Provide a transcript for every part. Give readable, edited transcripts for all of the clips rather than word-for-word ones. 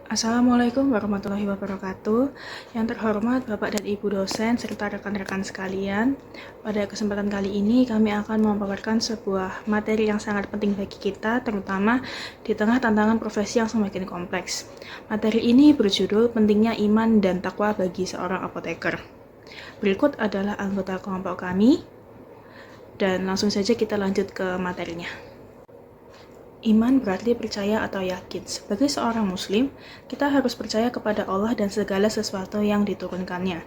Assalamualaikum warahmatullahi wabarakatuh. Yang terhormat Bapak dan Ibu dosen serta rekan-rekan sekalian, pada kesempatan kali ini kami akan memaparkan sebuah materi yang sangat penting bagi kita, terutama di tengah tantangan profesi yang semakin kompleks. Materi ini berjudul Pentingnya Iman dan Takwa bagi Seorang Apoteker. Berikut adalah anggota kelompok kami, dan langsung saja kita lanjut ke materinya. Iman berarti percaya atau yakin. Sebagai seorang muslim, kita harus percaya kepada Allah dan segala sesuatu yang diturunkannya.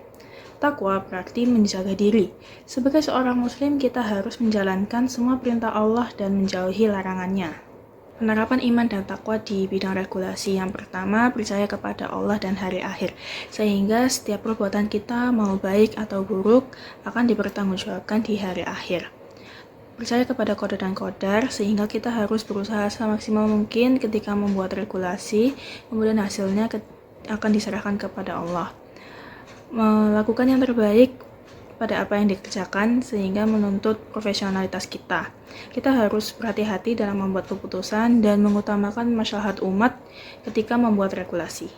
Takwa berarti menjaga diri. Sebagai seorang muslim, kita harus menjalankan semua perintah Allah dan menjauhi larangannya. Penerapan iman dan takwa di bidang regulasi. Yang pertama, percaya kepada Allah dan hari akhir. Sehingga setiap perbuatan kita, mau baik atau buruk, akan dipertanggungjawabkan di hari akhir. Percaya kepada kode dan kodar, sehingga kita harus berusaha semaksimal mungkin ketika membuat regulasi, kemudian hasilnya akan diserahkan kepada Allah. Melakukan yang terbaik pada apa yang dikerjakan, sehingga menuntut profesionalitas kita. Kita harus berhati-hati dalam membuat keputusan dan mengutamakan maslahat umat ketika membuat regulasi.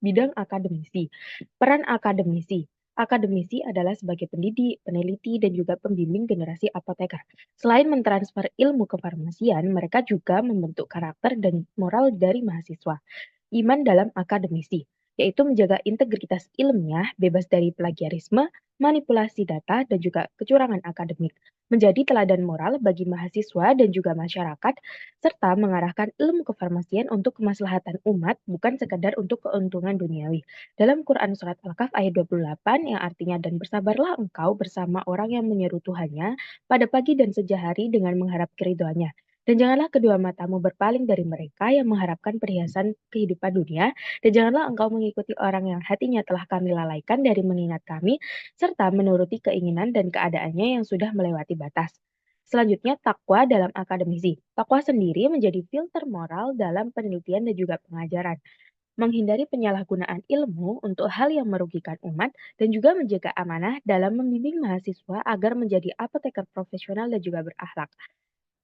Bidang akademisi. Peran akademisi. Akademisi adalah sebagai pendidik, peneliti, dan juga pembimbing generasi apoteker. Selain mentransfer ilmu kefarmasian, mereka juga membentuk karakter dan moral dari mahasiswa. Iman dalam akademisi, yaitu menjaga integritas ilmiah, bebas dari plagiarisme, manipulasi data, dan juga kecurangan akademik. Menjadi teladan moral bagi mahasiswa dan juga masyarakat, serta mengarahkan ilmu kefarmasian untuk kemaslahatan umat, bukan sekadar untuk keuntungan duniawi. Dalam Quran Surat Al-Kahf ayat 28 yang artinya, dan bersabarlah engkau bersama orang yang menyeru Tuhannya pada pagi dan sejak hari dengan mengharap keridhoannya. Dan janganlah kedua matamu berpaling dari mereka yang mengharapkan perhiasan kehidupan dunia, dan janganlah engkau mengikuti orang yang hatinya telah kami lalaikan dari mengingat kami, serta menuruti keinginan dan keadaannya yang sudah melewati batas. Selanjutnya, takwa dalam akademisi. Takwa sendiri menjadi filter moral dalam penelitian dan juga pengajaran, menghindari penyalahgunaan ilmu untuk hal yang merugikan umat, dan juga menjaga amanah dalam membimbing mahasiswa agar menjadi apoteker profesional dan juga berakhlak.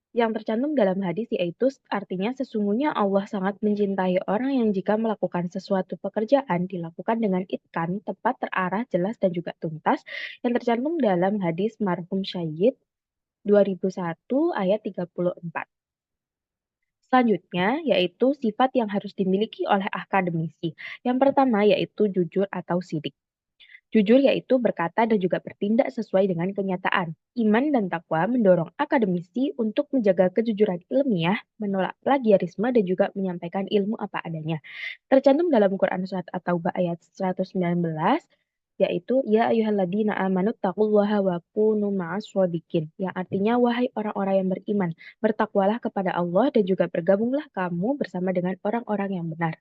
Yang tercantum dalam hadis yaitu artinya sesungguhnya Allah sangat mencintai orang yang jika melakukan sesuatu pekerjaan dilakukan dengan itkan, tepat, terarah, jelas, dan juga tuntas, yang tercantum dalam hadis marhum Syahid 2001 ayat 34. Selanjutnya, yaitu sifat yang harus dimiliki oleh akademisi. Yang pertama yaitu jujur atau sidik. Jujur yaitu berkata dan juga bertindak sesuai dengan kenyataan. Iman dan takwa mendorong akademisi untuk menjaga kejujuran ilmiah, menolak plagiarisme, dan juga menyampaikan ilmu apa adanya. Tercantum dalam Quran Surat At-Taubah ayat 119, yaitu ya ayyuhalladzina amanu taqullaha wa kunu ma'as shodiqin, yang artinya wahai orang-orang yang beriman, bertakwalah kepada Allah dan juga bergabunglah kamu bersama dengan orang-orang yang benar.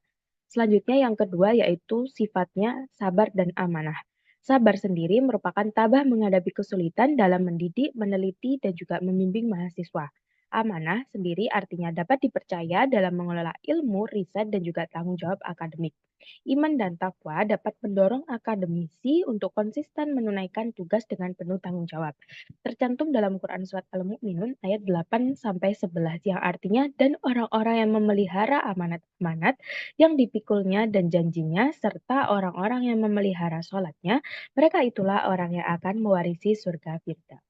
Selanjutnya yang kedua yaitu sifatnya sabar dan amanah. Sabar sendiri merupakan tabah menghadapi kesulitan dalam mendidik, meneliti, dan juga membimbing mahasiswa. Amanah sendiri artinya dapat dipercaya dalam mengelola ilmu, riset, dan juga tanggung jawab akademik. Iman dan takwa dapat mendorong akademisi untuk konsisten menunaikan tugas dengan penuh tanggung jawab. Tercantum dalam Quran Surat Al-Mu'minun ayat 8-11 yang artinya, dan orang-orang yang memelihara amanat-amanat yang dipikulnya dan janjinya, serta orang-orang yang memelihara sholatnya, mereka itulah orang yang akan mewarisi surga Firdaus.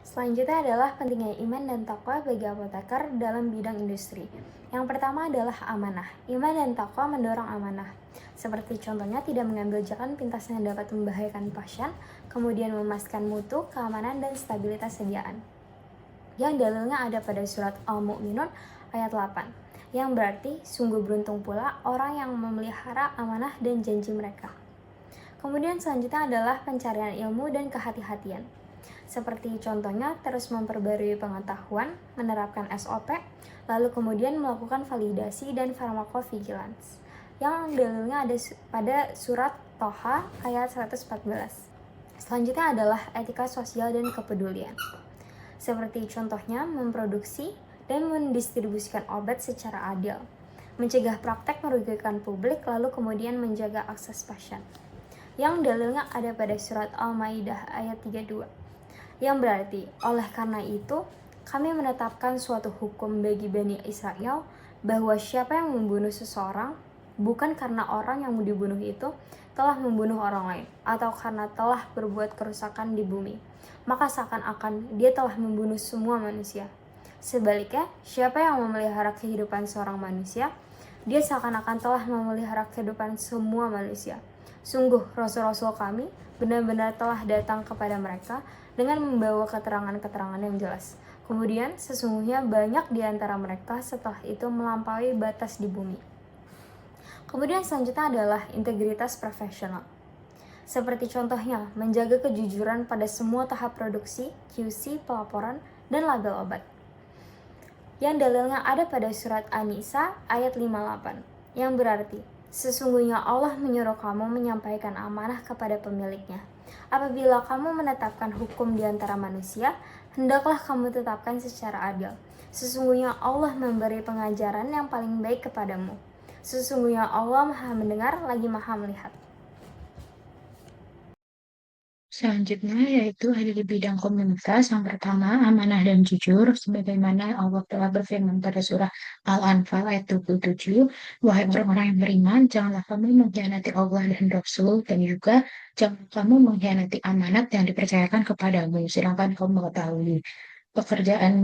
Selanjutnya adalah pentingnya iman dan takwa bagi apoteker dalam bidang industri. Yang pertama adalah amanah. Iman dan takwa mendorong amanah. Seperti contohnya tidak mengambil jalan pintas yang dapat membahayakan pasien, kemudian memastikan mutu, keamanan, dan stabilitas sediaan. Yang dalilnya ada pada surat Al-Mu'minun ayat 8. Yang berarti sungguh beruntung pula orang yang memelihara amanah dan janji mereka. Kemudian selanjutnya adalah pencarian ilmu dan kehati-hatian. Seperti contohnya terus memperbarui pengetahuan, menerapkan SOP, lalu kemudian melakukan validasi dan pharmacovigilance. Yang dalilnya ada pada surat Toha ayat 114. Selanjutnya adalah etika sosial dan kepedulian. Seperti contohnya memproduksi dan mendistribusikan obat secara adil, mencegah praktek merugikan publik, lalu kemudian menjaga akses pasien. Yang dalilnya ada pada surat Al-Maidah ayat 32. Yang berarti, oleh karena itu, kami menetapkan suatu hukum bagi Bani Israel, bahwa siapa yang membunuh seseorang bukan karena orang yang dibunuh itu telah membunuh orang lain atau karena telah berbuat kerusakan di bumi, maka seakan-akan dia telah membunuh semua manusia. Sebaliknya, siapa yang memelihara kehidupan seorang manusia, dia seakan-akan telah memelihara kehidupan semua manusia. Sungguh, rasul-rasul kami benar-benar telah datang kepada mereka dengan membawa keterangan-keterangan yang jelas. Kemudian, sesungguhnya banyak di antara mereka setelah itu melampaui batas di bumi. Kemudian selanjutnya adalah integritas profesional. Seperti contohnya, menjaga kejujuran pada semua tahap produksi, QC, pelaporan, dan label obat. Yang dalilnya ada pada surat An-Nisa ayat 58, yang berarti, sesungguhnya Allah menyuruh kamu menyampaikan amanah kepada pemiliknya. Apabila kamu menetapkan hukum di antara manusia, hendaklah kamu tetapkan secara adil. Sesungguhnya Allah memberi pengajaran yang paling baik kepadamu. Sesungguhnya Allah Maha Mendengar lagi Maha Melihat. Selanjutnya yaitu ada di bidang komunitas. Yang pertama, amanah dan jujur. Sebagaimana Allah telah berfirman pada surah Al-Anfal ayat 27, wahai orang-orang yang beriman, janganlah kamu mengkhianati Allah dan Rasul, dan juga jangan kamu mengkhianati amanat yang dipercayakan kepadamu, sedangkan kamu mengetahui pekerjaan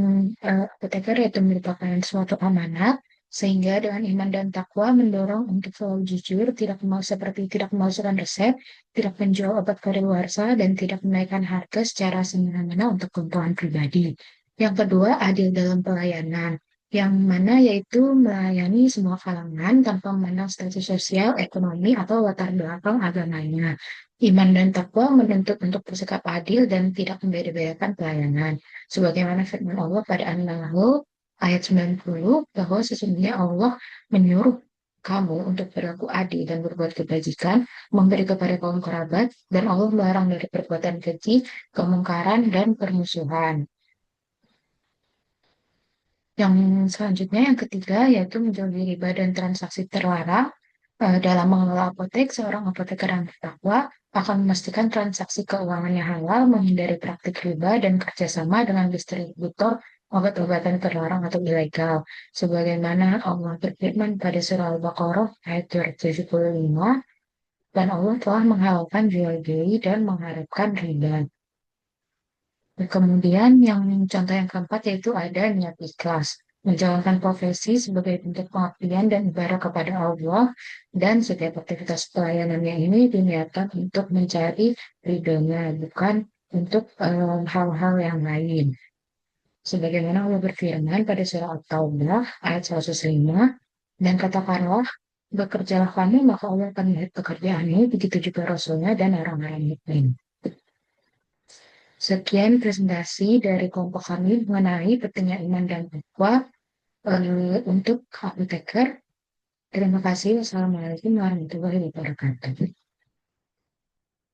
apoteker yaitu merupakan suatu amanat, sehingga dengan iman dan takwa mendorong untuk selalu jujur, tidak memalsukan resep, tidak menjual obat kadaluarsa, dan tidak menaikkan harga secara semena-mena untuk keuntungan pribadi. Yang kedua, adil dalam pelayanan, yang mana yaitu melayani semua kalangan tanpa memandang status sosial, ekonomi, atau latar belakang agamanya. Iman dan takwa menuntut untuk bersikap adil dan tidak membeda-bedakan pelayanan. Sebagaimana firman Allah pada An-Nahl ayat 90, bahwa sesungguhnya Allah menyuruh kamu untuk berlaku adil dan berbuat kebajikan, memberi kepada kaum kerabat, dan Allah melarang dari perbuatan keji, kemungkaran, dan permusuhan. Yang selanjutnya, yang ketiga, yaitu menjauhi riba dan transaksi terlarang. Dalam mengelola apotek, seorang apoteker yang bertakwa akan memastikan transaksi keuangannya halal, menghindari praktik riba, dan kerjasama dengan distributor obat-obatan terlarang atau ilegal. Sebagaimana Allah berfirman pada surah Al-Baqarah ayat 275, dan Allah telah menghalalkan jual beli dan mengharapkan riba. Kemudian yang contoh yang keempat yaitu ada niat ikhlas. Menjalankan profesi sebagai bentuk pengabdian dan ibadah kepada Allah, dan setiap aktivitas pelayanannya ini diniatkan untuk mencari ridhonya, bukan untuk hal-hal yang lain. Sebagaimana Allah berfirman pada surah At-Taubah ayat 105, dan katakanlah, bekerjalah kamu maka Allah akan melihat pekerjaanmu, begitu juga Rasulnya dan orang-orang mukmin. Sekian presentasi dari kelompok kami mengenai pentingnya iman dan takwa untuk apoteker. Terima kasih. Wassalamualaikum warahmatullahi wabarakatuh.